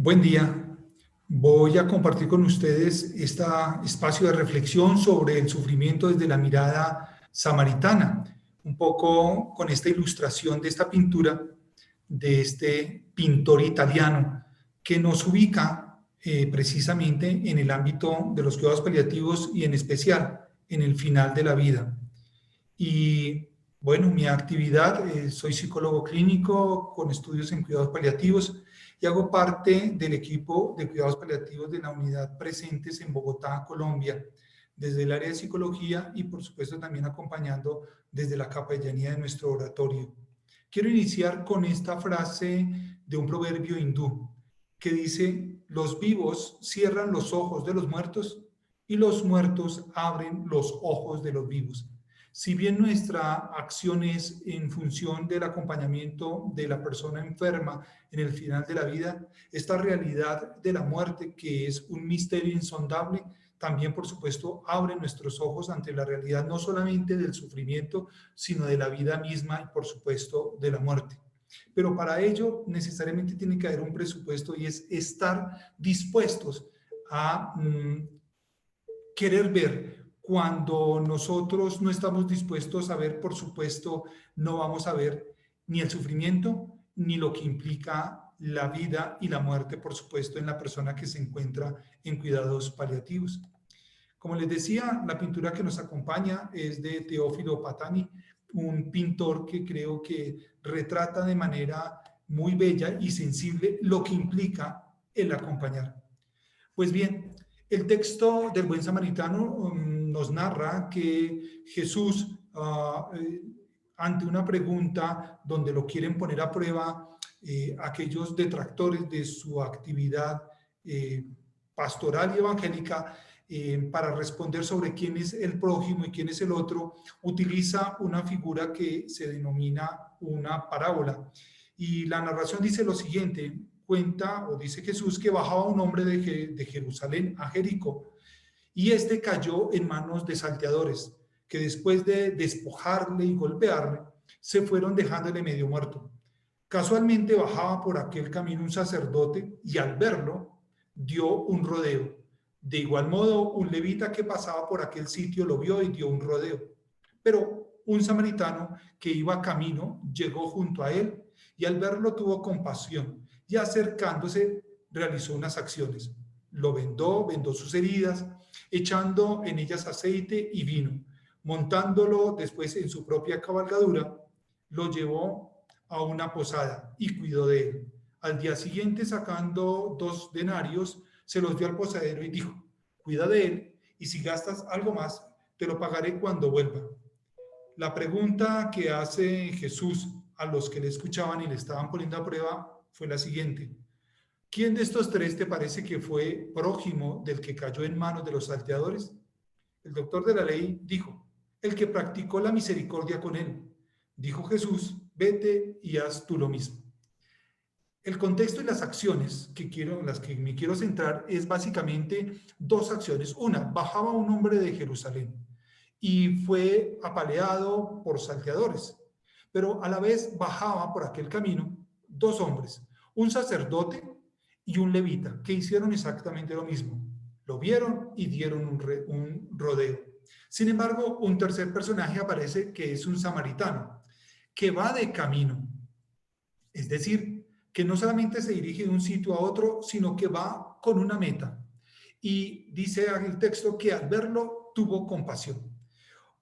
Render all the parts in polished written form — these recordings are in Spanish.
Buen día. Voy a compartir con ustedes este espacio de reflexión sobre el sufrimiento desde la mirada samaritana, un poco con esta ilustración de esta pintura de este pintor italiano que nos ubica precisamente en el ámbito de los cuidados paliativos y en especial en el final de la vida. Y bueno, mi actividad, soy psicólogo clínico con estudios en cuidados paliativos y hago parte del equipo de cuidados paliativos de la unidad presentes en Bogotá, Colombia, desde el área de psicología y por supuesto también acompañando desde la capellanía de nuestro oratorio. Quiero iniciar con esta frase de un proverbio hindú que dice: los vivos cierran los ojos de los muertos y los muertos abren los ojos de los vivos. Si bien nuestra acción es en función del acompañamiento de la persona enferma en el final de la vida, esta realidad de la muerte, que es un misterio insondable, también por supuesto abre nuestros ojos ante la realidad no solamente del sufrimiento, sino de la vida misma y por supuesto de la muerte. Pero para ello necesariamente tiene que haber un presupuesto y es estar dispuestos a querer ver. Cuando nosotros no estamos dispuestos a ver, por supuesto, no vamos a ver ni el sufrimiento, ni lo que implica la vida y la muerte, por supuesto, en la persona que se encuentra en cuidados paliativos. Como les decía, la pintura que nos acompaña es de Teófilo Patani, un pintor que creo que retrata de manera muy bella y sensible lo que implica el acompañar. Pues bien, el texto del buen samaritano nos narra que Jesús, ante una pregunta donde lo quieren poner a prueba aquellos detractores de su actividad pastoral y evangélica, para responder sobre quién es el prójimo y quién es el otro, utiliza una figura que se denomina una parábola. Y la narración dice lo siguiente: cuenta o dice Jesús que bajaba un hombre de Jerusalén a Jericó y este cayó en manos de salteadores que después de despojarle y golpearle se fueron dejándole medio muerto. Casualmente bajaba por aquel camino un sacerdote y al verlo dio un rodeo. De igual modo, un levita que pasaba por aquel sitio lo vio y dio un rodeo. Pero un samaritano que iba camino llegó junto a él y al verlo tuvo compasión y acercándose realizó unas acciones. Lo vendó sus heridas, echando en ellas aceite y vino. Montándolo después en su propia cabalgadura, lo llevó a una posada y cuidó de él. Al día siguiente, sacando 2 denarios, se los dio al posadero y dijo: cuida de él y si gastas algo más, te lo pagaré cuando vuelva. La pregunta que hace Jesús a los que le escuchaban y le estaban poniendo a prueba fue la siguiente: ¿quién de estos 3 te parece que fue prójimo del que cayó en manos de los salteadores? El doctor de la ley dijo: el que practicó la misericordia con él. Dijo Jesús: vete y haz tú lo mismo. El contexto y las acciones las que me quiero centrar es básicamente 2 acciones. Una: bajaba un hombre de Jerusalén y fue apaleado por salteadores, pero a la vez bajaba por aquel camino 2 hombres, un sacerdote y un levita, que hicieron exactamente lo mismo. Lo vieron y dieron un rodeo. Sin embargo, un tercer personaje aparece, que es un samaritano, que va de camino. Es decir, que no solamente se dirige de un sitio a otro, sino que va con una meta. Y dice el texto que al verlo tuvo compasión,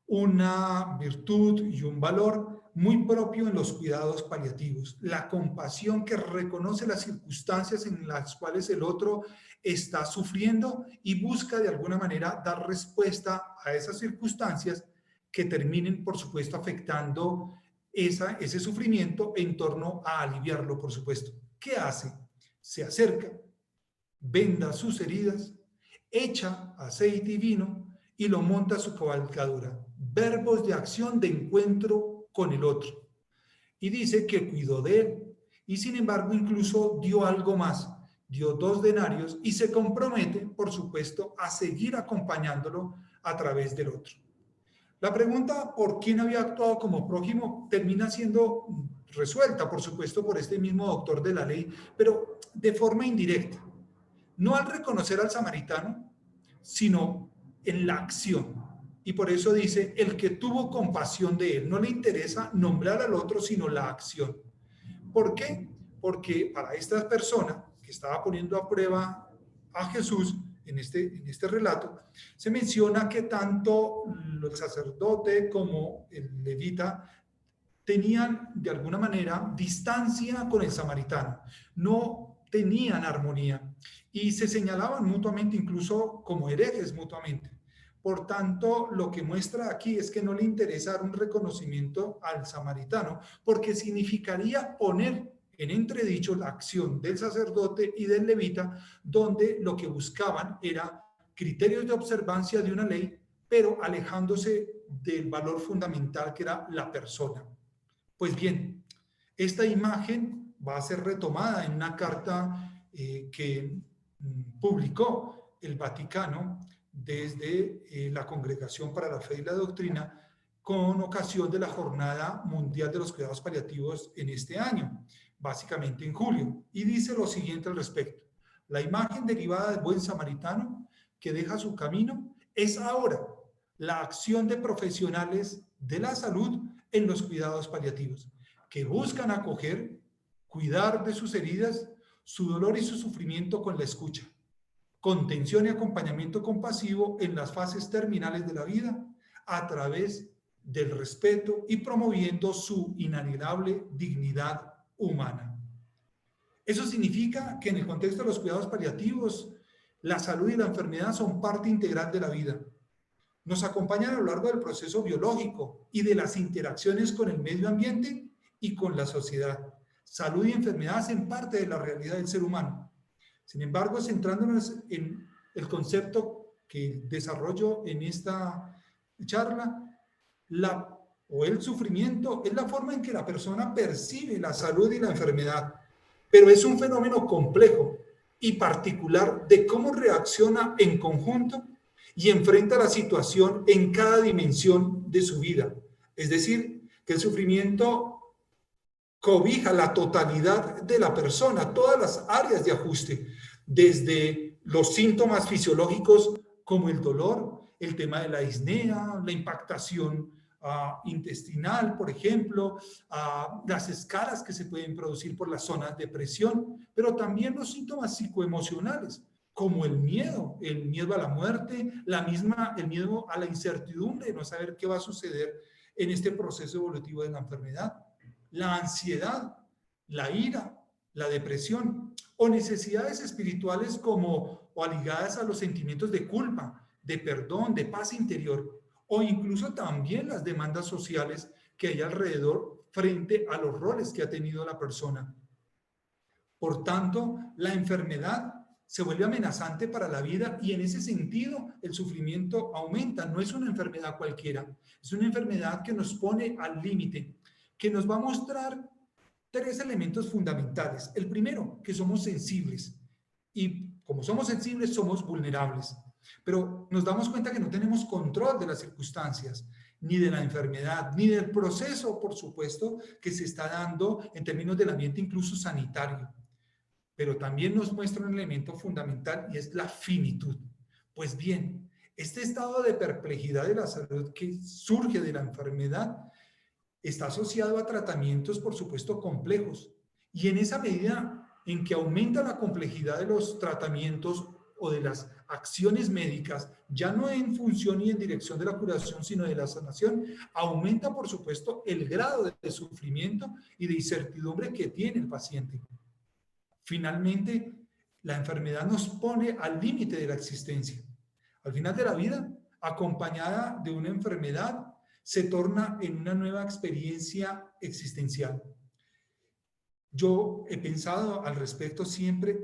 una virtud y un valor muy propio en los cuidados paliativos, la compasión que reconoce las circunstancias en las cuales el otro está sufriendo y busca de alguna manera dar respuesta a esas circunstancias que terminen, por supuesto, afectando ese sufrimiento en torno a aliviarlo, por supuesto. ¿Qué hace? Se acerca, venda sus heridas, echa aceite y vino y lo monta a su cabalgadura. Verbos de acción de encuentro con el otro. Y dice que cuidó de él. Y sin embargo, incluso dio algo más. Dio 2 denarios y se compromete, por supuesto, a seguir acompañándolo a través del otro. La pregunta por quién había actuado como prójimo termina siendo resuelta, por supuesto, por este mismo doctor de la ley, pero de forma indirecta. No al reconocer al samaritano, sino en la acción. Y por eso dice, el que tuvo compasión de él, no le interesa nombrar al otro, sino la acción. ¿Por qué? Porque para esta persona que estaba poniendo a prueba a Jesús en este relato, se menciona que tanto el sacerdote como el levita tenían de alguna manera distancia con el samaritano, no tenían armonía y se señalaban mutuamente, incluso como herejes mutuamente. Por tanto, lo que muestra aquí es que no le interesa dar un reconocimiento al samaritano, porque significaría poner en entredicho la acción del sacerdote y del levita, donde lo que buscaban era criterios de observancia de una ley, pero alejándose del valor fundamental que era la persona. Pues bien, esta imagen va a ser retomada en una carta que publicó el Vaticano desde la Congregación para la Fe y la Doctrina con ocasión de la Jornada Mundial de los Cuidados Paliativos en este año, básicamente en julio. Y dice lo siguiente al respecto. La imagen derivada del buen samaritano que deja su camino es ahora la acción de profesionales de la salud en los cuidados paliativos, que buscan acoger, cuidar de sus heridas, su dolor y su sufrimiento con la escucha, contención y acompañamiento compasivo en las fases terminales de la vida a través del respeto y promoviendo su inalienable dignidad humana. Eso significa que en el contexto de los cuidados paliativos, la salud y la enfermedad son parte integral de la vida. Nos acompañan a lo largo del proceso biológico y de las interacciones con el medio ambiente y con la sociedad. Salud y enfermedad hacen parte de la realidad del ser humano. Sin embargo, centrándonos en el concepto que desarrollo en esta charla, el sufrimiento es la forma en que la persona percibe la salud y la enfermedad, pero es un fenómeno complejo y particular de cómo reacciona en conjunto y enfrenta la situación en cada dimensión de su vida. Es decir, que el sufrimiento cobija la totalidad de la persona, todas las áreas de ajuste, desde los síntomas fisiológicos como el dolor, el tema de la disnea, la impactación intestinal, por ejemplo, las escaras que se pueden producir por las zonas de presión, pero también los síntomas psicoemocionales, como el miedo a la muerte, el miedo a la incertidumbre de no saber qué va a suceder en este proceso evolutivo de la enfermedad, la ansiedad, la ira, la depresión o necesidades espirituales o ligadas a los sentimientos de culpa, de perdón, de paz interior, o incluso también las demandas sociales que hay alrededor frente a los roles que ha tenido la persona. Por tanto, la enfermedad se vuelve amenazante para la vida y en ese sentido el sufrimiento aumenta. No es una enfermedad cualquiera, es una enfermedad que nos pone al límite, que nos va a mostrar tres elementos fundamentales. El primero, que somos sensibles y como somos sensibles somos vulnerables, pero nos damos cuenta que no tenemos control de las circunstancias, ni de la enfermedad, ni del proceso, por supuesto, que se está dando en términos del ambiente incluso sanitario. Pero también nos muestra un elemento fundamental y es la finitud. Pues bien, este estado de perplejidad de la salud que surge de la enfermedad está asociado a tratamientos, por supuesto, complejos. Y en esa medida en que aumenta la complejidad de los tratamientos o de las acciones médicas, ya no en función y en dirección de la curación, sino de la sanación, aumenta, por supuesto, el grado de sufrimiento y de incertidumbre que tiene el paciente. Finalmente, la enfermedad nos pone al límite de la existencia. Al final de la vida, acompañada de una enfermedad, se torna en una nueva experiencia existencial. Yo he pensado al respecto siempre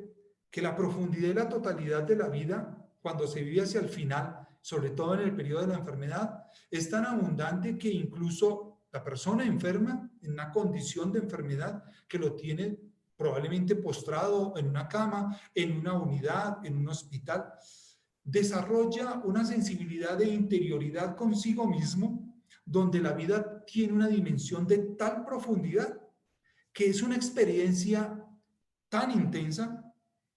que la profundidad y la totalidad de la vida, cuando se vive hacia el final, sobre todo en el periodo de la enfermedad, es tan abundante que incluso la persona enferma, en una condición de enfermedad que lo tiene probablemente postrado en una cama, en una unidad, en un hospital, desarrolla una sensibilidad de interioridad consigo mismo, donde la vida tiene una dimensión de tal profundidad que es una experiencia tan intensa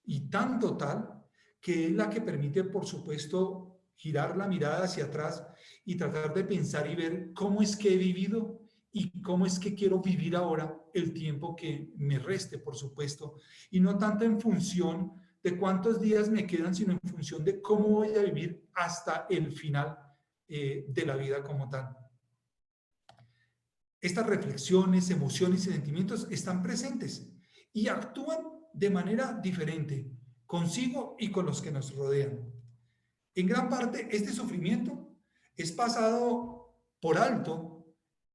y tan total, que es la que permite, por supuesto, girar la mirada hacia atrás y tratar de pensar y ver cómo es que he vivido y cómo es que quiero vivir ahora el tiempo que me reste, por supuesto, y no tanto en función de cuántos días me quedan, sino en función de cómo voy a vivir hasta el final de la vida como tal. Estas reflexiones, emociones y sentimientos están presentes y actúan de manera diferente consigo y con los que nos rodean. En gran parte, este sufrimiento es pasado por alto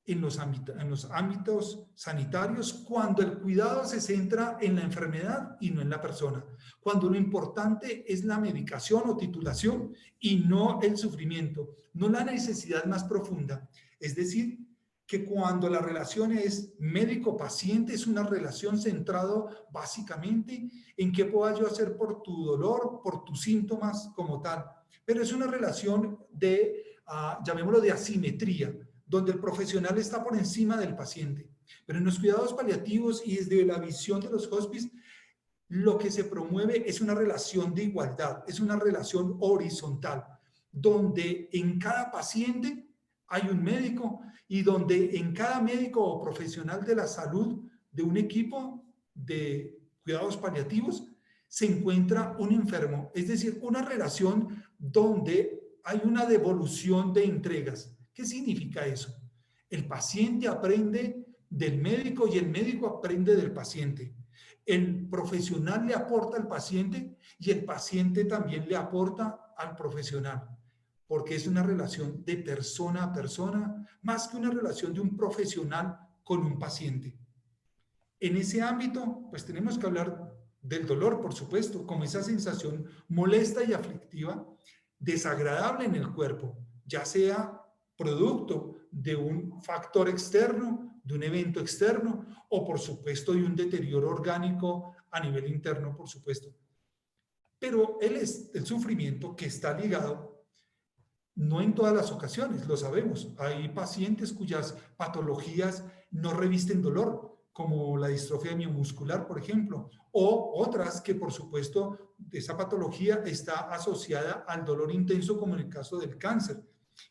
en los ámbitos sanitarios cuando el cuidado se centra en la enfermedad y no en la persona, cuando lo importante es la medicación o titulación y no el sufrimiento, no la necesidad más profunda. Es decir, que cuando la relación es médico-paciente es una relación centrada básicamente en qué puedo yo hacer por tu dolor, por tus síntomas como tal, pero es una relación de, llamémoslo de asimetría, donde el profesional está por encima del paciente. Pero en los cuidados paliativos y desde la visión de los hospices, lo que se promueve es una relación de igualdad, es una relación horizontal, donde en cada paciente hay un médico y donde en cada médico o profesional de la salud de un equipo de cuidados paliativos se encuentra un enfermo, es decir, una relación donde hay una devolución de entregas. ¿Qué significa eso? El paciente aprende del médico y el médico aprende del paciente. El profesional le aporta al paciente y el paciente también le aporta al profesional, porque es una relación de persona a persona, más que una relación de un profesional con un paciente. En ese ámbito, pues tenemos que hablar del dolor, por supuesto, como esa sensación molesta y aflictiva, desagradable en el cuerpo, ya sea producto de un factor externo, de un evento externo, o por supuesto de un deterioro orgánico a nivel interno, por supuesto. Pero el sufrimiento que está ligado, no en todas las ocasiones, lo sabemos. Hay pacientes cuyas patologías no revisten dolor, como la distrofia miomuscular, por ejemplo, o otras que, por supuesto, esa patología está asociada al dolor intenso, como en el caso del cáncer.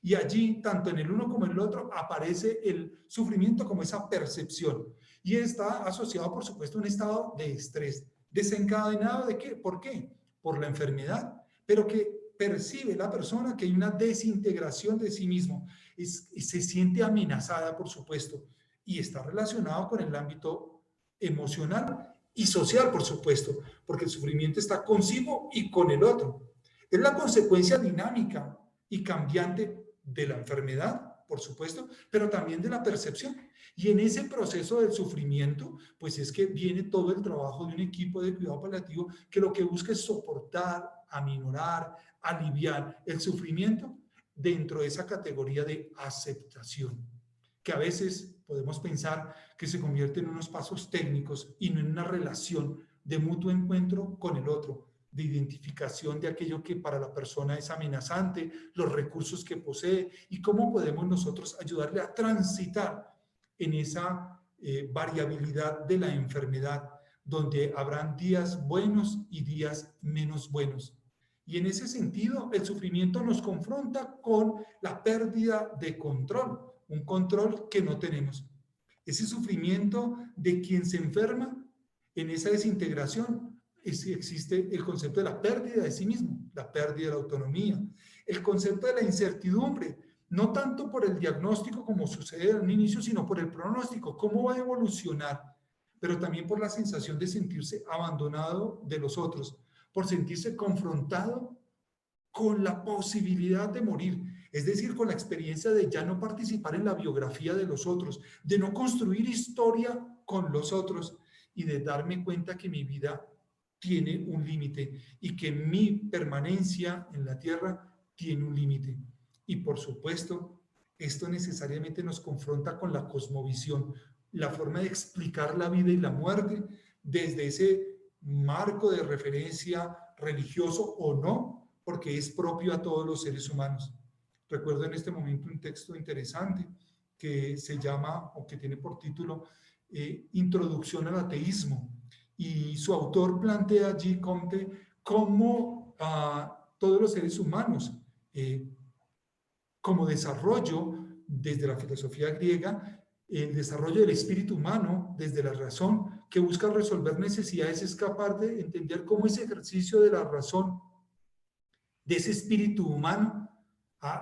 Y allí, tanto en el uno como en el otro, aparece el sufrimiento como esa percepción. Y está asociado, por supuesto, a un estado de estrés. ¿Desencadenado de qué? ¿Por qué? Por la enfermedad, pero que percibe la persona que hay una desintegración de sí mismo y se siente amenazada, por supuesto, y está relacionado con el ámbito emocional y social, por supuesto, porque el sufrimiento está consigo y con el otro. Es la consecuencia dinámica y cambiante de la enfermedad, por supuesto, pero también de la percepción. Y en ese proceso del sufrimiento, pues es que viene todo el trabajo de un equipo de cuidado paliativo que lo que busca es soportar, aminorar, aliviar el sufrimiento dentro de esa categoría de aceptación, que a veces podemos pensar que se convierte en unos pasos técnicos y no en una relación de mutuo encuentro con el otro, de identificación de aquello que para la persona es amenazante, los recursos que posee y cómo podemos nosotros ayudarle a transitar en esa variabilidad de la enfermedad, donde habrán días buenos y días menos buenos. Y en ese sentido, el sufrimiento nos confronta con la pérdida de control, un control que no tenemos. Ese sufrimiento de quien se enferma, en esa desintegración, existe el concepto de la pérdida de sí mismo, la pérdida de la autonomía, el concepto de la incertidumbre, no tanto por el diagnóstico como sucede al inicio, sino por el pronóstico, cómo va a evolucionar, pero también por la sensación de sentirse abandonado de los otros, por sentirse confrontado con la posibilidad de morir, es decir, con la experiencia de ya no participar en la biografía de los otros, de no construir historia con los otros y de darme cuenta que mi vida tiene un límite y que mi permanencia en la tierra tiene un límite. Y por supuesto, esto necesariamente nos confronta con la cosmovisión, la forma de explicar la vida y la muerte desde ese marco de referencia religioso o no, porque es propio a todos los seres humanos. Recuerdo en este momento un texto interesante que se llama, o que tiene por título, Introducción al ateísmo, y su autor plantea allí, Comte, cómo todos los seres humanos, como desarrollo desde la filosofía griega, el desarrollo del espíritu humano desde la razón, que busca resolver necesidades, es capaz de entender cómo ese ejercicio de la razón, de ese espíritu humano,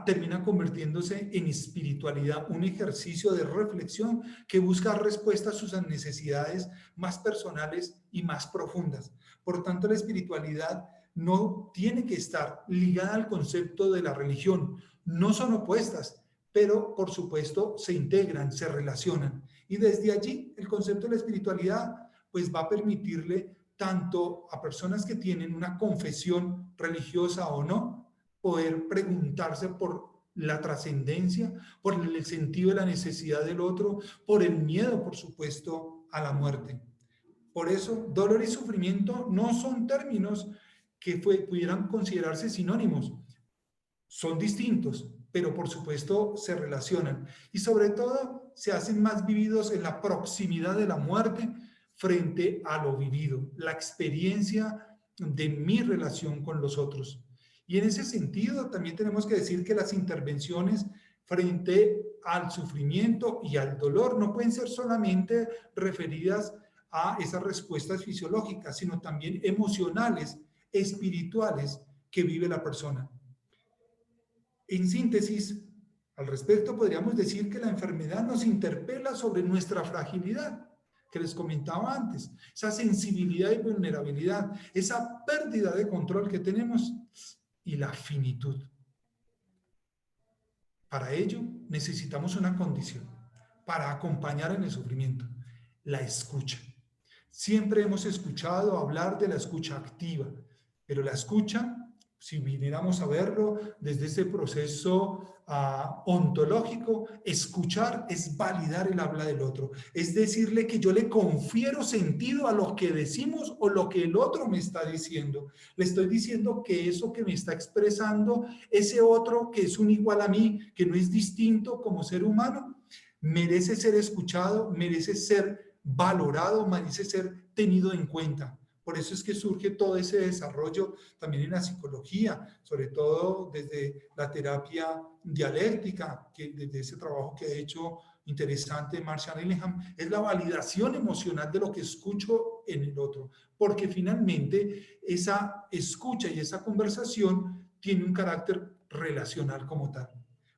termina convirtiéndose en espiritualidad, un ejercicio de reflexión que busca respuestas a sus necesidades más personales y más profundas. Por tanto, la espiritualidad no tiene que estar ligada al concepto de la religión, no son opuestas, pero por supuesto se integran, se relacionan. Y desde allí el concepto de la espiritualidad pues va a permitirle tanto a personas que tienen una confesión religiosa o no, poder preguntarse por la trascendencia, por el sentido de la necesidad del otro, por el miedo, por supuesto, a la muerte. Por eso, dolor y sufrimiento no son términos que pudieran considerarse sinónimos. Son distintos, pero por supuesto se relacionan. Y sobre todo, se hacen más vividos en la proximidad de la muerte frente a lo vivido, la experiencia de mi relación con los otros. Y en ese sentido, también tenemos que decir que las intervenciones frente al sufrimiento y al dolor no pueden ser solamente referidas a esas respuestas fisiológicas, sino también emocionales, espirituales que vive la persona. En síntesis, al respecto podríamos decir que la enfermedad nos interpela sobre nuestra fragilidad, que les comentaba antes, esa sensibilidad y vulnerabilidad, esa pérdida de control que tenemos y la finitud. Para ello necesitamos una condición para acompañar en el sufrimiento, la escucha. Siempre hemos escuchado hablar de la escucha activa, pero la escucha, si viniéramos a verlo desde ese proceso ontológico, escuchar es validar el habla del otro, es decirle que yo le confiero sentido a lo que decimos o lo que el otro me está diciendo. Le estoy diciendo que eso que me está expresando, ese otro que es un igual a mí, que no es distinto como ser humano, merece ser escuchado, merece ser valorado, merece ser tenido en cuenta. Por eso es que surge todo ese desarrollo también en la psicología, sobre todo desde la terapia dialéctica, que desde ese trabajo que ha hecho interesante Marshall Ellingham, es la validación emocional de lo que escucho en el otro, porque finalmente esa escucha y esa conversación tiene un carácter relacional como tal.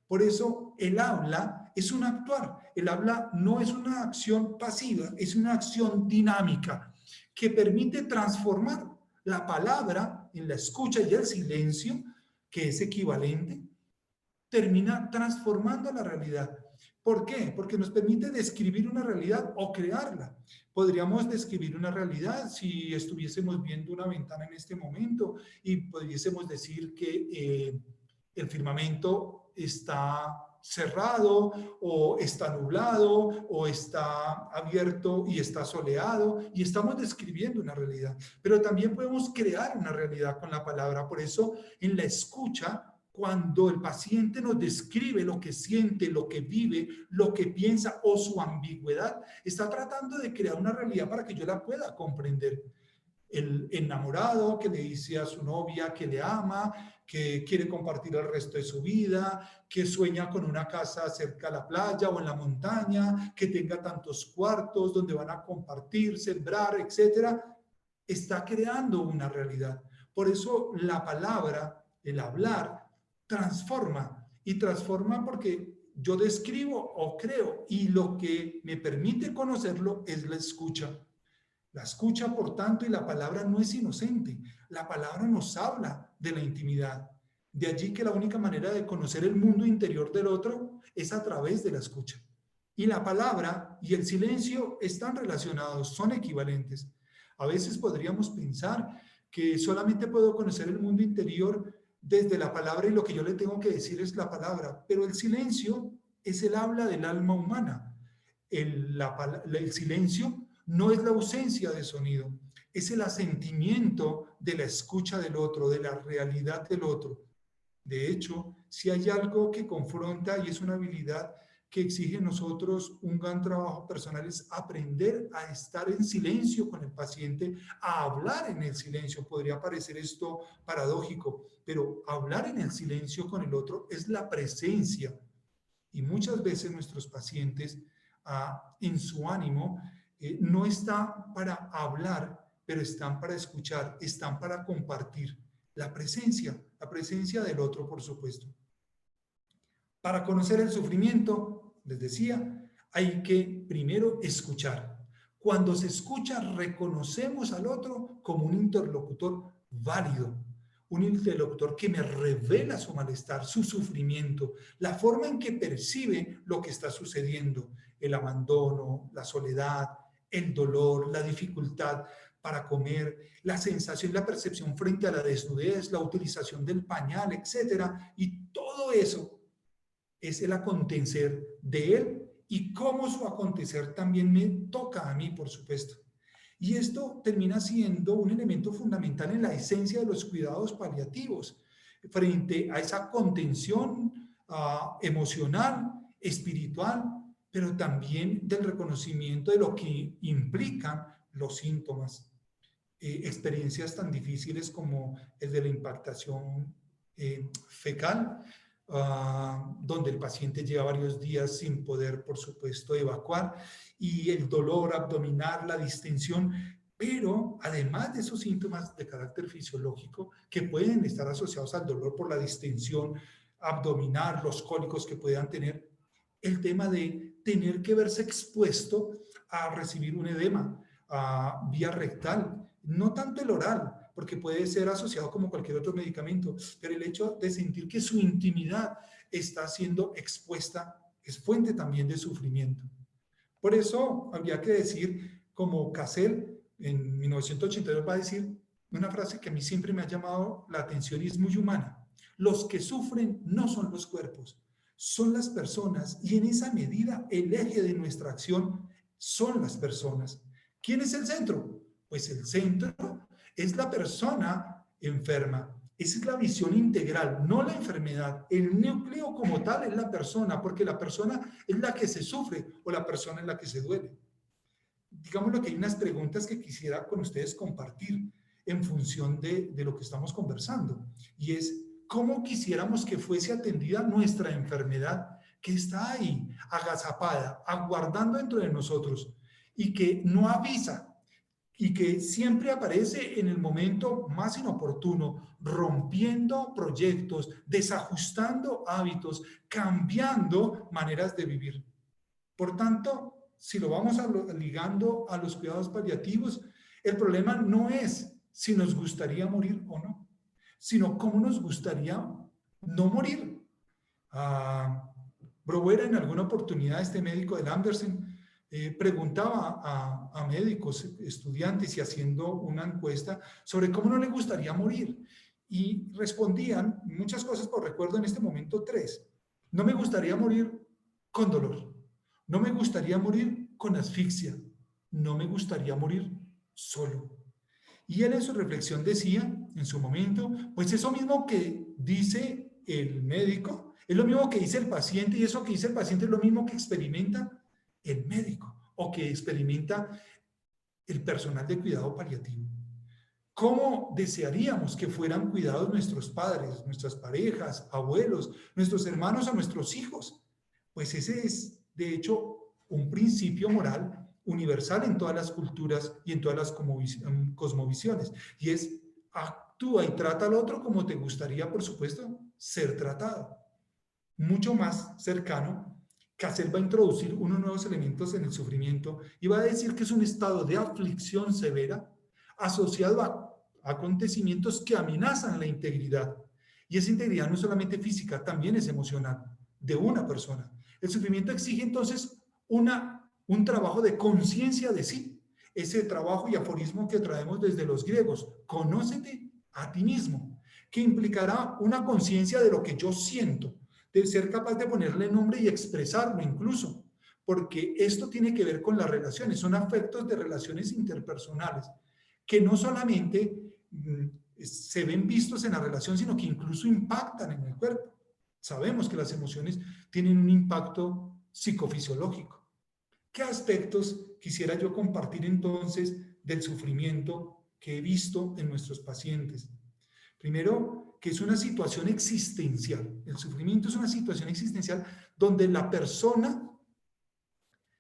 Por eso el habla es un actuar, el habla no es una acción pasiva, es una acción dinámica que permite transformar la palabra en la escucha y el silencio, que es equivalente, termina transformando la realidad. ¿Por qué? Porque nos permite describir una realidad o crearla. Podríamos describir una realidad si estuviésemos viendo una ventana en este momento y pudiésemos decir que el firmamento está cerrado o está nublado o está abierto y está soleado, y estamos describiendo una realidad, pero también podemos crear una realidad con la palabra. Por eso en la escucha, cuando el paciente nos describe lo que siente, lo que vive, lo que piensa o su ambigüedad, está tratando de crear una realidad para que yo la pueda comprender. El enamorado que le dice a su novia que le ama, que quiere compartir el resto de su vida, que sueña con una casa cerca a la playa o en la montaña, que tenga tantos cuartos donde van a compartir, sembrar, etcétera, está creando una realidad. Por eso la palabra, el hablar, transforma, y transforma porque yo describo o creo, y lo que me permite conocerlo es la escucha. La escucha, por tanto, y la palabra no es inocente. La palabra nos habla de la intimidad. De allí que la única manera de conocer el mundo interior del otro es a través de la escucha. Y la palabra y el silencio están relacionados, son equivalentes. A veces podríamos pensar que solamente puedo conocer el mundo interior desde la palabra y lo que yo le tengo que decir es la palabra, pero el silencio es el habla del alma humana. El silencio no es la ausencia de sonido, es el asentimiento de la escucha del otro, de la realidad del otro. De hecho, si hay algo que confronta y es una habilidad que exige de nosotros un gran trabajo personal es aprender a estar en silencio con el paciente, a hablar en el silencio. Podría parecer esto paradójico, pero hablar en el silencio con el otro es la presencia. Y muchas veces nuestros pacientes, en su ánimo, no están para hablar, pero están para escuchar, están para compartir. La presencia del otro, por supuesto. Para conocer el sufrimiento, les decía, hay que primero escuchar. Cuando se escucha, reconocemos al otro como un interlocutor válido, un interlocutor que me revela su malestar, su sufrimiento, la forma en que percibe lo que está sucediendo, el abandono, la soledad, el dolor, la dificultad para comer, la sensación, la percepción frente a la desnudez, la utilización del pañal, etcétera, y todo eso es el acontecer de él y cómo su acontecer también me toca a mí, por supuesto. Y esto termina siendo un elemento fundamental en la esencia de los cuidados paliativos, frente a esa contención emocional, espiritual, pero también del reconocimiento de lo que implican los síntomas. Experiencias tan difíciles como el de la impactación fecal, donde el paciente lleva varios días sin poder, por supuesto, evacuar, y el dolor abdominal, la distensión, pero además de esos síntomas de carácter fisiológico que pueden estar asociados al dolor por la distensión abdominal, los cólicos que puedan tener, el tema de tener que verse expuesto a recibir un edema vía rectal, no tanto el oral, porque puede ser asociado como cualquier otro medicamento, pero el hecho de sentir que su intimidad está siendo expuesta es fuente también de sufrimiento. Por eso habría que decir, como Cassel en 1982 va a decir una frase que a mí siempre me ha llamado la atención y es muy humana: los que sufren no son los cuerpos, son las personas, y en esa medida el eje de nuestra acción son las personas. ¿Quién es el centro? Pues el centro es la persona enferma. Esa es la visión integral, no la enfermedad. El núcleo como tal es la persona, porque la persona es la que se sufre o la persona es la que se duele. Digamos que hay unas preguntas que quisiera con ustedes compartir en función de lo que estamos conversando. Y es, ¿cómo quisiéramos que fuese atendida nuestra enfermedad que está ahí, agazapada, aguardando dentro de nosotros y que no avisa? Y que siempre aparece en el momento más inoportuno, rompiendo proyectos, desajustando hábitos, cambiando maneras de vivir. Por tanto, si lo vamos ligando a los cuidados paliativos, el problema no es si nos gustaría morir o no, sino cómo nos gustaría no morir. Brouwer, en alguna oportunidad, este médico del Andersen, preguntaba a médicos, estudiantes, y haciendo una encuesta sobre cómo no le gustaría morir. Y respondían muchas cosas, por recuerdo en este momento 3. No me gustaría morir con dolor. No me gustaría morir con asfixia. No me gustaría morir solo. Y él en su reflexión decía, en su momento, pues eso mismo que dice el médico, es lo mismo que dice el paciente, y eso que dice el paciente es lo mismo que experimenta el médico o que experimenta el personal de cuidado paliativo. ¿Cómo desearíamos que fueran cuidados nuestros padres, nuestras parejas, abuelos, nuestros hermanos o nuestros hijos? Pues ese es, de hecho, un principio moral universal en todas las culturas y en todas las cosmovisiones. Y es, actúa y trata al otro como te gustaría, por supuesto, ser tratado. Mucho más cercano, Cassel va a introducir unos nuevos elementos en el sufrimiento y va a decir que es un estado de aflicción severa asociado a acontecimientos que amenazan la integridad. Y esa integridad no es solamente física, también es emocional, de una persona. El sufrimiento exige entonces un trabajo de conciencia de sí. Ese trabajo y aforismo que traemos desde los griegos, conócete a ti mismo, que implicará una conciencia de lo que yo siento, de ser capaz de ponerle nombre y expresarlo incluso, porque esto tiene que ver con las relaciones, son afectos de relaciones interpersonales, que no solamente se ven vistos en la relación, sino que incluso impactan en el cuerpo. Sabemos que las emociones tienen un impacto psicofisiológico. ¿Qué aspectos quisiera yo compartir entonces del sufrimiento que he visto en nuestros pacientes? Primero, que es una situación existencial. El sufrimiento es una situación existencial donde la persona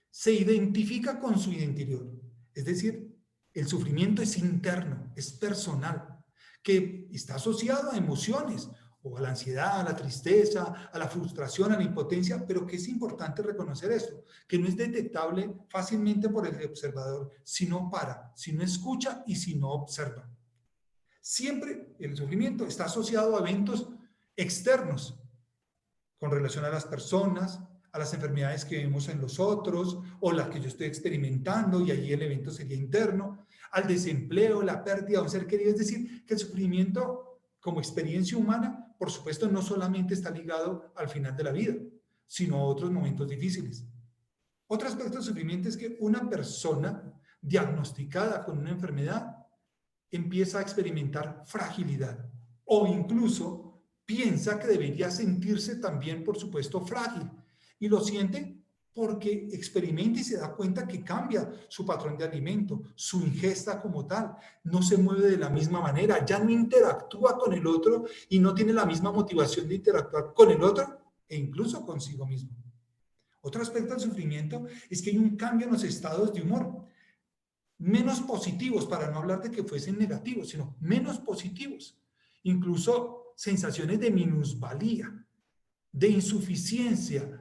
se identifica con su interior. Es decir, el sufrimiento es interno, es personal, que está asociado a emociones, o a la ansiedad, a la tristeza, a la frustración, a la impotencia, pero que es importante reconocer esto, que no es detectable fácilmente por el observador si no para, si no escucha y si no observa. Siempre el sufrimiento está asociado a eventos externos, con relación a las personas, a las enfermedades que vemos en los otros o las que yo estoy experimentando, y allí el evento sería interno, al desempleo, la pérdida de un ser querido. Es decir, que el sufrimiento como experiencia humana, por supuesto, no solamente está ligado al final de la vida, sino a otros momentos difíciles. Otro aspecto del sufrimiento es que una persona diagnosticada con una enfermedad empieza a experimentar fragilidad o incluso piensa que debería sentirse también, por supuesto, frágil, y lo siente porque experimenta y se da cuenta que cambia su patrón de alimento, su ingesta como tal, no se mueve de la misma manera, ya no interactúa con el otro y no tiene la misma motivación de interactuar con el otro e incluso consigo mismo. Otro aspecto del sufrimiento es que hay un cambio en los estados de humor, menos positivos, para no hablar de que fuesen negativos, sino menos positivos. Incluso sensaciones de minusvalía, de insuficiencia,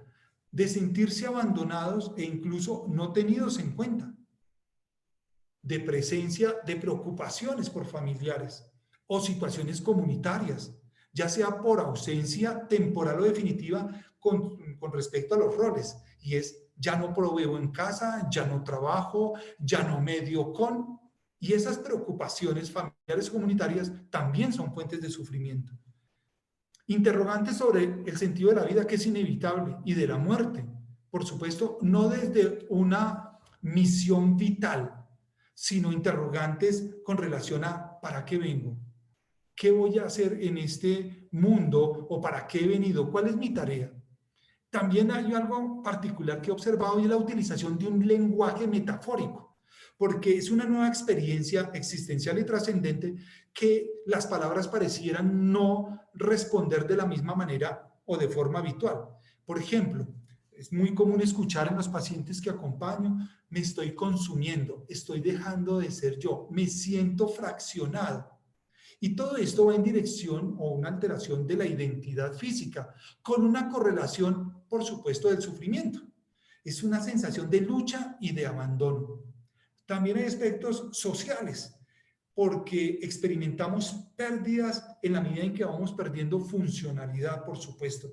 de sentirse abandonados e incluso no tenidos en cuenta, de presencia de preocupaciones por familiares o situaciones comunitarias, ya sea por ausencia temporal o definitiva con respecto a los roles, y es: ya no proveo en casa, ya no trabajo, ya no medio con, y esas preocupaciones familiares comunitarias también son fuentes de sufrimiento. Interrogantes sobre el sentido de la vida, que es inevitable, y de la muerte, por supuesto, no desde una misión vital, sino interrogantes con relación a ¿para qué vengo? ¿Qué voy a hacer en este mundo? ¿O para qué he venido? ¿Cuál es mi tarea? También hay algo particular que he observado, y es la utilización de un lenguaje metafórico, porque es una nueva experiencia existencial y trascendente que las palabras parecieran no responder de la misma manera o de forma habitual. Por ejemplo, es muy común escuchar en los pacientes que acompaño: me estoy consumiendo, estoy dejando de ser yo, me siento fraccionado. Y todo esto va en dirección o una alteración de la identidad física, con una correlación, por supuesto, del sufrimiento. Es una sensación de lucha y de abandono. También hay aspectos sociales, porque experimentamos pérdidas en la medida en que vamos perdiendo funcionalidad, por supuesto,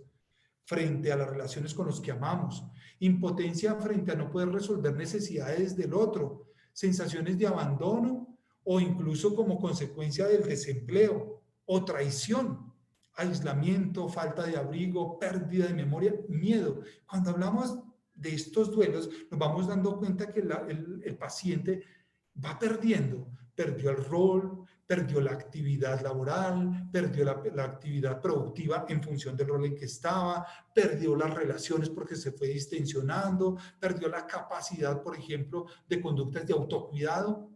frente a las relaciones con los que amamos, impotencia frente a no poder resolver necesidades del otro, sensaciones de abandono o incluso como consecuencia del desempleo o traición, aislamiento, falta de abrigo, pérdida de memoria, miedo. Cuando hablamos de estos duelos, nos vamos dando cuenta que el paciente va perdió el rol, perdió la actividad laboral, perdió la actividad productiva en función del rol en que estaba, perdió las relaciones porque se fue distensionando, perdió la capacidad, por ejemplo, de conductas de autocuidado,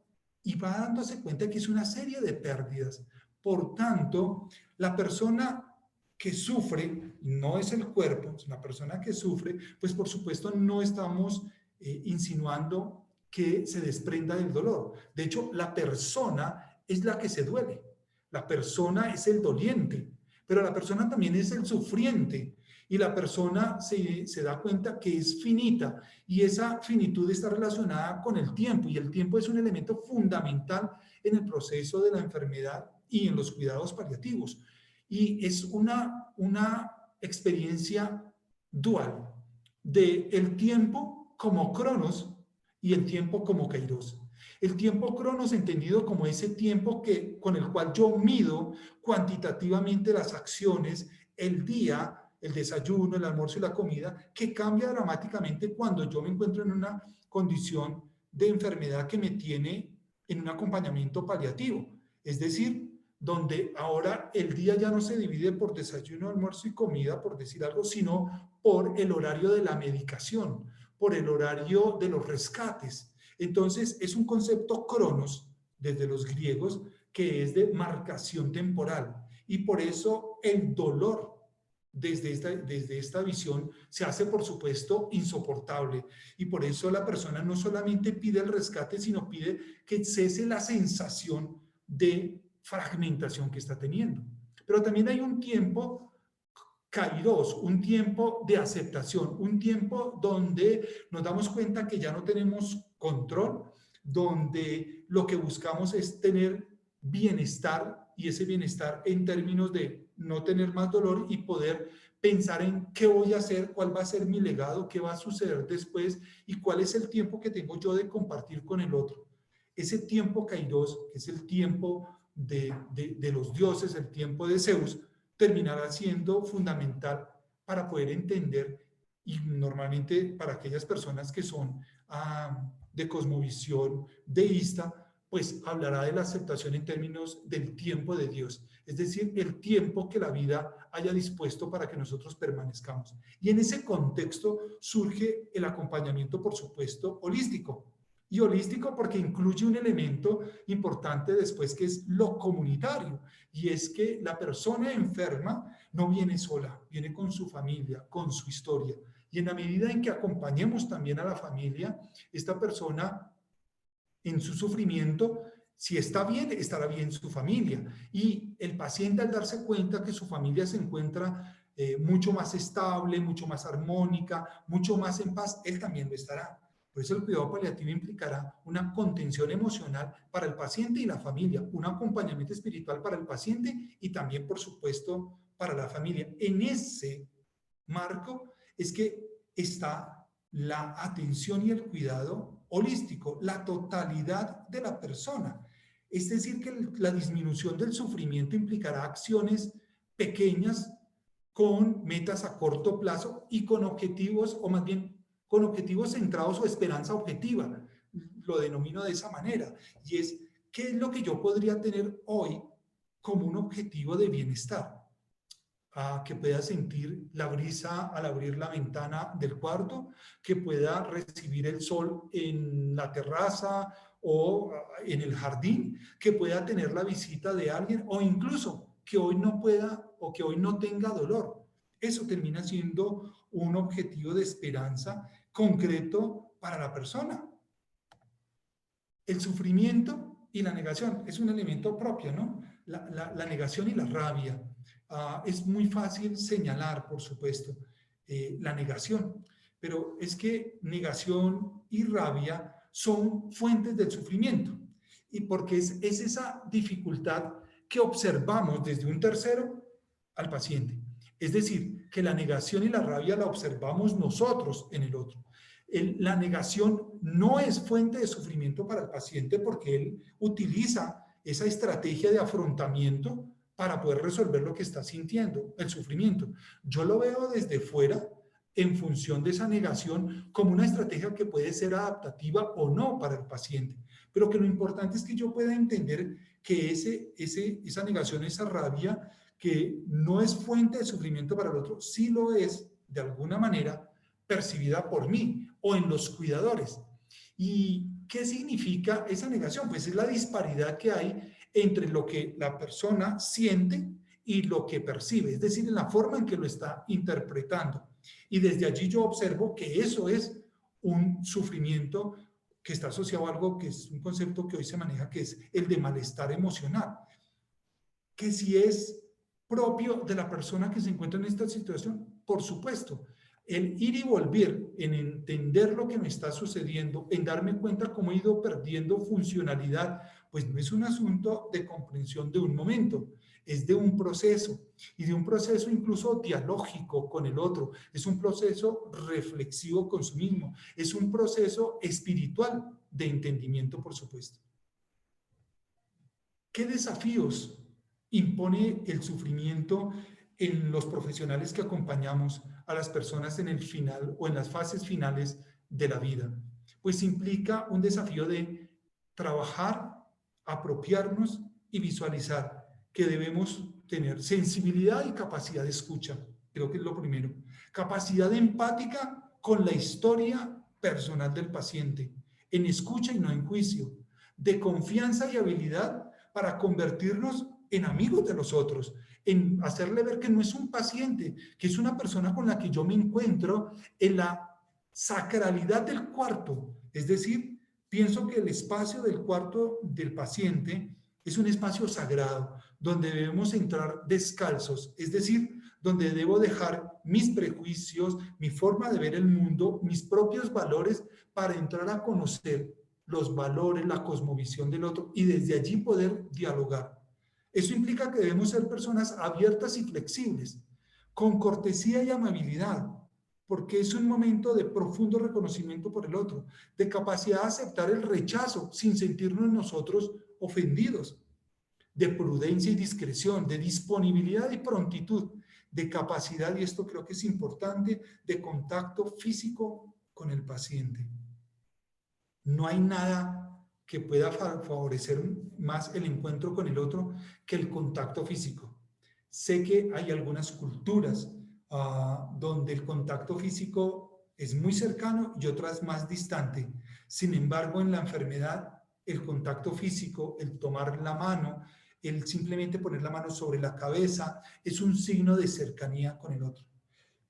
y va dándose cuenta que es una serie de pérdidas. Por tanto, la persona que sufre, no es el cuerpo, es una persona que sufre, pues por supuesto no estamos insinuando que se desprenda del dolor. De hecho, la persona es la que se duele. La persona es el doliente, pero la persona también es el sufriente. Y la persona se da cuenta que es finita, y esa finitud está relacionada con el tiempo, y el tiempo es un elemento fundamental en el proceso de la enfermedad y en los cuidados paliativos. Y es una experiencia dual de el tiempo como cronos y el tiempo como kairos. El tiempo cronos entendido como ese tiempo con el cual yo mido cuantitativamente las acciones, el día, el desayuno, el almuerzo y la comida, que cambia dramáticamente cuando yo me encuentro en una condición de enfermedad que me tiene en un acompañamiento paliativo. Es decir, donde ahora el día ya no se divide por desayuno, almuerzo y comida, por decir algo, sino por el horario de la medicación, por el horario de los rescates. Entonces, es un concepto cronos, desde los griegos, que es de marcación temporal. Y por eso el dolor desde esta visión se hace, por supuesto, insoportable. Y por eso la persona no solamente pide el rescate, sino pide que cese la sensación de fragmentación que está teniendo. Pero también hay un tiempo kairos, un tiempo de aceptación, un tiempo donde nos damos cuenta que ya no tenemos control, donde lo que buscamos es tener bienestar, y ese bienestar en términos de no tener más dolor y poder pensar en qué voy a hacer, cuál va a ser mi legado, qué va a suceder después y cuál es el tiempo que tengo yo de compartir con el otro. Ese tiempo kairos, que es el tiempo de los dioses, el tiempo de Zeus, terminará siendo fundamental para poder entender, y normalmente para aquellas personas que son de cosmovisión deísta, pues hablará de la aceptación en términos del tiempo de Dios, es decir, el tiempo que la vida haya dispuesto para que nosotros permanezcamos. Y en ese contexto surge el acompañamiento, por supuesto, holístico. Y holístico porque incluye un elemento importante después, que es lo comunitario, y es que la persona enferma no viene sola, viene con su familia, con su historia. Y en la medida en que acompañemos también a la familia, esta persona en su sufrimiento, si está bien, estará bien su familia. Y el paciente, al darse cuenta que su familia se encuentra mucho más estable, mucho más armónica, mucho más en paz, él también lo estará. Por eso el cuidado paliativo implicará una contención emocional para el paciente y la familia, un acompañamiento espiritual para el paciente y también, por supuesto, para la familia. En ese marco es que está la atención y el cuidado holístico, la totalidad de la persona. Es decir, que la disminución del sufrimiento implicará acciones pequeñas con metas a corto plazo y con objetivos, o más bien con objetivos centrados o esperanza objetiva. Lo denomino de esa manera. Y es, ¿qué es lo que yo podría tener hoy como un objetivo de bienestar? Que pueda sentir la brisa al abrir la ventana del cuarto, que pueda recibir el sol en la terraza o en el jardín, que pueda tener la visita de alguien, o incluso que hoy no pueda o que hoy no tenga dolor. Eso termina siendo un objetivo de esperanza concreto para la persona. El sufrimiento y la negación es un elemento propio, ¿no? La negación y la rabia. Es muy fácil señalar, por supuesto, la negación, pero es que negación y rabia son fuentes del sufrimiento, y porque es esa dificultad que observamos desde un tercero al paciente. Es decir, que la negación y la rabia la observamos nosotros en el otro. La negación no es fuente de sufrimiento para el paciente porque él utiliza esa estrategia de afrontamiento para poder resolver lo que está sintiendo, el sufrimiento. Yo lo veo desde fuera en función de esa negación como una estrategia que puede ser adaptativa o no para el paciente, pero que lo importante es que yo pueda entender que esa negación, esa rabia, que no es fuente de sufrimiento para el otro, sí lo es de alguna manera percibida por mí o en los cuidadores. ¿Y qué significa esa negación? Pues es la disparidad que hay entre lo que la persona siente y lo que percibe, es decir, en la forma en que lo está interpretando. Y desde allí yo observo que eso es un sufrimiento que está asociado a algo que es un concepto que hoy se maneja, que es el de malestar emocional, que si es propio de la persona que se encuentra en esta situación, por supuesto. El ir y volver, en entender lo que me está sucediendo, en darme cuenta cómo he ido perdiendo funcionalidad, pues no es un asunto de comprensión de un momento, es de un proceso, y de un proceso incluso dialógico con el otro, es un proceso reflexivo con sí mismo, es un proceso espiritual de entendimiento, por supuesto. ¿Qué desafíos impone el sufrimiento en los profesionales que acompañamos a las personas en el final o en las fases finales de la vida? Pues implica un desafío de trabajar, apropiarnos y visualizar que debemos tener sensibilidad y capacidad de escucha. Creo que es lo primero. Capacidad empática con la historia personal del paciente, en escucha y no en juicio, de confianza y habilidad para convertirnos en amigos de los otros, en hacerle ver que no es un paciente, que es una persona con la que yo me encuentro en la sacralidad del cuarto. Es decir, pienso que el espacio del cuarto del paciente es un espacio sagrado, donde debemos entrar descalzos, es decir, donde debo dejar mis prejuicios, mi forma de ver el mundo, mis propios valores, para entrar a conocer los valores, la cosmovisión del otro y desde allí poder dialogar. Eso implica que debemos ser personas abiertas y flexibles, con cortesía y amabilidad, porque es un momento de profundo reconocimiento por el otro, de capacidad de aceptar el rechazo sin sentirnos nosotros ofendidos, de prudencia y discreción, de disponibilidad y prontitud, de capacidad, y esto creo que es importante, de contacto físico con el paciente. No hay nada que pueda favorecer más el encuentro con el otro que el contacto físico. Sé que hay algunas culturas donde el contacto físico es muy cercano y otras más distante. Sin embargo, en la enfermedad, el contacto físico, el tomar la mano, el simplemente poner la mano sobre la cabeza, es un signo de cercanía con el otro.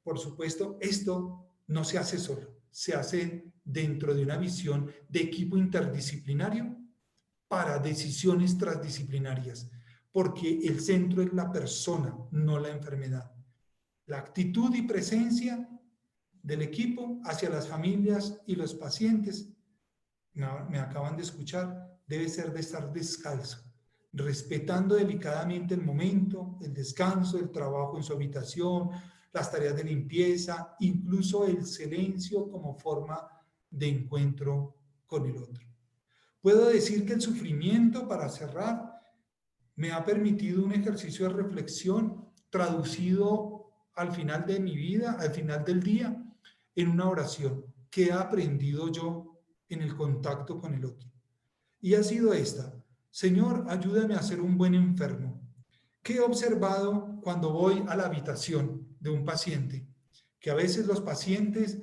Por supuesto, esto no se hace solo, se hace dentro de una visión de equipo interdisciplinario para decisiones transdisciplinarias, porque el centro es la persona, no la enfermedad. La actitud y presencia del equipo hacia las familias y los pacientes, me acaban de escuchar, debe ser de estar descalzo, respetando delicadamente el momento, el descanso, el trabajo en su habitación, las tareas de limpieza, incluso el silencio como forma de encuentro con el otro. Puedo decir que el sufrimiento, para cerrar, me ha permitido un ejercicio de reflexión traducido al final de mi vida, al final del día, en una oración. ¿Qué he aprendido yo en el contacto con el otro? Y ha sido esta: Señor, ayúdame a ser un buen enfermo. ¿Qué he observado cuando voy a la habitación de un paciente? Que a veces los pacientes,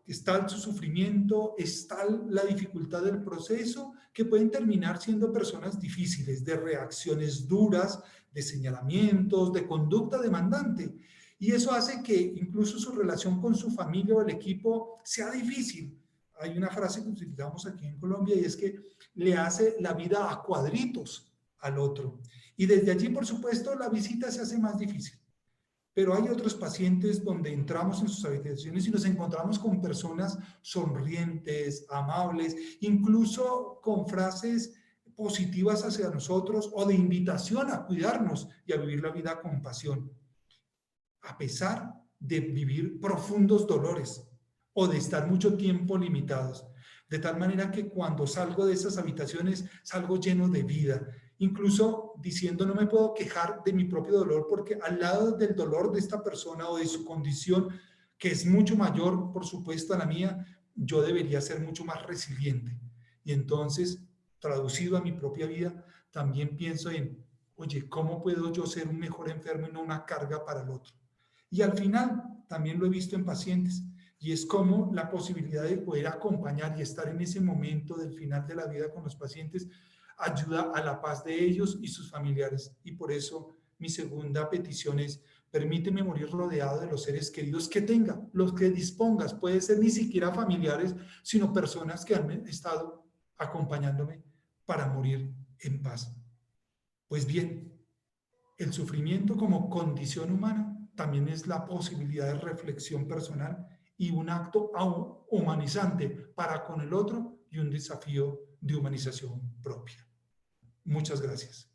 está su sufrimiento, está la dificultad del proceso, que pueden terminar siendo personas difíciles, de reacciones duras, de señalamientos, de conducta demandante. Y eso hace que incluso su relación con su familia o el equipo sea difícil. Hay una frase que utilizamos aquí en Colombia y es que le hace la vida a cuadritos al otro. Y desde allí, por supuesto, la visita se hace más difícil. Pero hay otros pacientes donde entramos en sus habitaciones y nos encontramos con personas sonrientes, amables, incluso con frases positivas hacia nosotros o de invitación a cuidarnos y a vivir la vida con pasión, a pesar de vivir profundos dolores o de estar mucho tiempo limitados. De tal manera que cuando salgo de esas habitaciones, salgo lleno de vida, incluso diciendo no me puedo quejar de mi propio dolor, porque al lado del dolor de esta persona o de su condición, que es mucho mayor, por supuesto, a la mía, yo debería ser mucho más resiliente. Y entonces, traducido a mi propia vida, también pienso en, oye, ¿cómo puedo yo ser un mejor enfermo y no una carga para el otro? Y al final, también lo he visto en pacientes, y es como la posibilidad de poder acompañar y estar en ese momento del final de la vida con los pacientes ayuda a la paz de ellos y sus familiares. Y por eso mi segunda petición es: permíteme morir rodeado de los seres queridos que tenga, los que dispongas. Puede ser ni siquiera familiares, sino personas que han estado acompañándome para morir en paz. Pues bien, el sufrimiento como condición humana también es la posibilidad de reflexión personal y un acto humanizante para con el otro y un desafío de humanización propia. Muchas gracias.